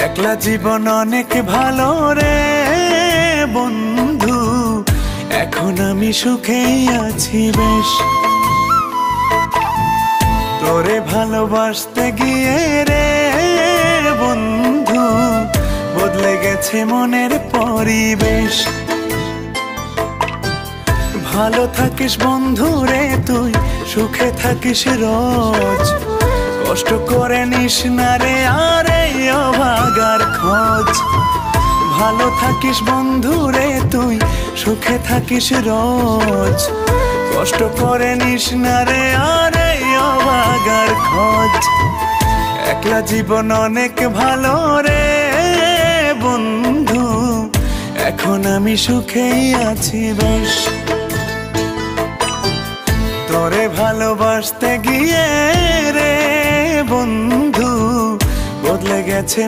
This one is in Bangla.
একলা জীবন অনেক ভালো রে বন্ধু, এখন আমি সুখেই আছি বেশ। তোরে ভালোবাসতে গিয়ে রে বন্ধু, বদলে গেছে মনের পরিবেশ। ভালো থাকিস বন্ধু রে তুই, সুখে থাকিস রোজ, কষ্ট করে নিস না রে আর এই অভাগার খোঁজ। ভালো থাকিস বন্ধু রে তুই, সুখে থাকিস রোজ, কষ্ট করে নিস না রে আর এই অভাগার খোঁজ। একলা জীবন অনেক ভালো রে বন্ধু, এখন আমি সুখেই আছি বেশ। তোরে ভালোবাসতে গিয়ে রে বন্ধু, বদলে গেছে